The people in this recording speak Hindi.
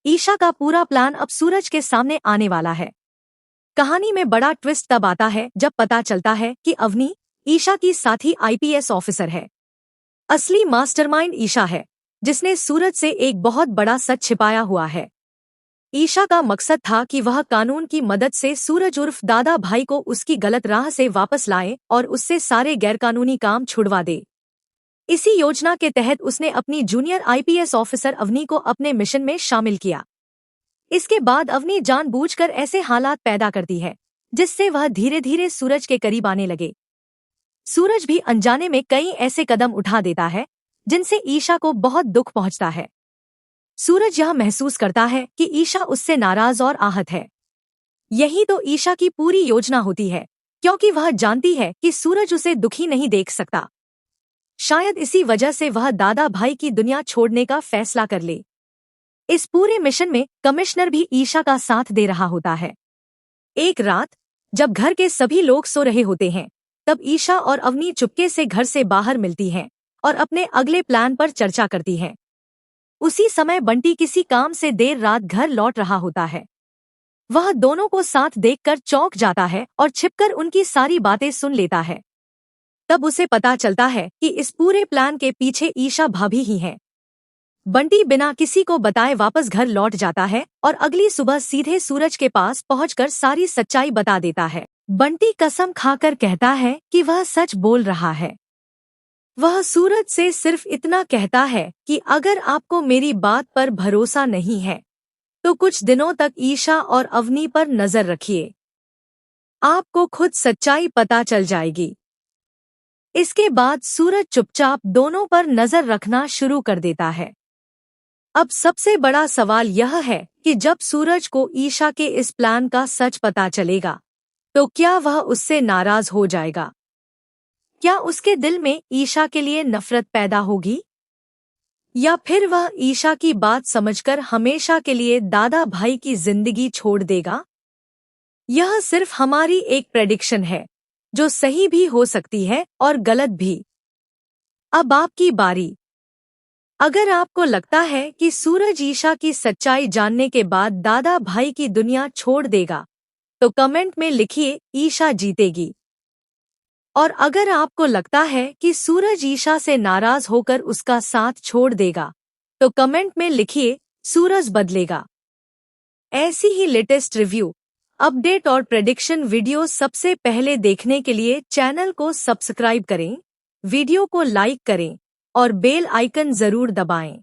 ईशा का पूरा प्लान अब सूरज के सामने आने वाला है। कहानी में बड़ा ट्विस्ट तब आता है जब पता चलता है कि अवनी ईशा की साथी आईपीएस ऑफिसर है। असली मास्टरमाइंड ईशा है, जिसने सूरज से एक बहुत बड़ा सच छिपाया हुआ है। ईशा का मकसद था कि वह कानून की मदद से सूरज उर्फ दादा भाई को उसकी गलत राह से वापस लाए और उससे सारे गैरकानूनी काम छुड़वा दे। इसी योजना के तहत उसने अपनी जूनियर आईपीएस ऑफिसर अवनी को अपने मिशन में शामिल किया। इसके बाद अवनी जानबूझकर ऐसे हालात पैदा करती है जिससे वह धीरे धीरे सूरज के करीब आने लगे। सूरज भी अनजाने में कई ऐसे कदम उठा देता है जिनसे ईशा को बहुत दुख पहुंचता है। सूरज यह महसूस करता है कि ईशा उससे नाराज और आहत है। यही तो ईशा की पूरी योजना होती है, क्योंकि वह जानती है कि सूरज उसे दुखी नहीं देख सकता। शायद इसी वजह से वह दादा भाई की दुनिया छोड़ने का फैसला कर ले। इस पूरे मिशन में कमिश्नर भी ईशा का साथ दे रहा होता है। एक रात जब घर के सभी लोग सो रहे होते हैं, तब ईशा और अवनी चुपके से घर से बाहर मिलती हैं और अपने अगले प्लान पर चर्चा करती हैं। उसी समय बंटी किसी काम से देर रात घर लौट रहा होता है। वह दोनों को साथ देखकर चौंक जाता है और छिपकर उनकी सारी बातें सुन लेता है। तब उसे पता चलता है कि इस पूरे प्लान के पीछे ईशा भाभी ही है। बंटी बिना किसी को बताए वापस घर लौट जाता है और अगली सुबह सीधे सूरज के पास पहुंचकर सारी सच्चाई बता देता है। बंटी कसम खाकर कहता है कि वह सच बोल रहा है। वह सूरज से सिर्फ इतना कहता है कि अगर आपको मेरी बात पर भरोसा नहीं है तो कुछ दिनों तक ईशा और अवनी पर नजर रखिए, आपको खुद सच्चाई पता चल जाएगी। इसके बाद सूरज चुपचाप दोनों पर नजर रखना शुरू कर देता है। अब सबसे बड़ा सवाल यह है कि जब सूरज को ईशा के इस प्लान का सच पता चलेगा तो क्या वह उससे नाराज हो जाएगा? क्या उसके दिल में ईशा के लिए नफरत पैदा होगी? या फिर वह ईशा की बात समझकर हमेशा के लिए दादा भाई की जिंदगी छोड़ देगा? यह सिर्फ हमारी एक प्रेडिक्शन है, जो सही भी हो सकती है और गलत भी। अब आपकी बारी। अगर आपको लगता है कि सूरज ईशा की सच्चाई जानने के बाद दादा भाई की दुनिया छोड़ देगा, तो कमेंट में लिखिए ईशा जीतेगी। और अगर आपको लगता है कि सूरज ईशा से नाराज होकर उसका साथ छोड़ देगा, तो कमेंट में लिखिए सूरज बदलेगा। ऐसी ही लेटेस्ट रिव्यू, अपडेट और प्रेडिक्शन वीडियो सबसे पहले देखने के लिए चैनल को सब्सक्राइब करें, वीडियो को लाइक करें और बेल आइकन जरूर दबाएं।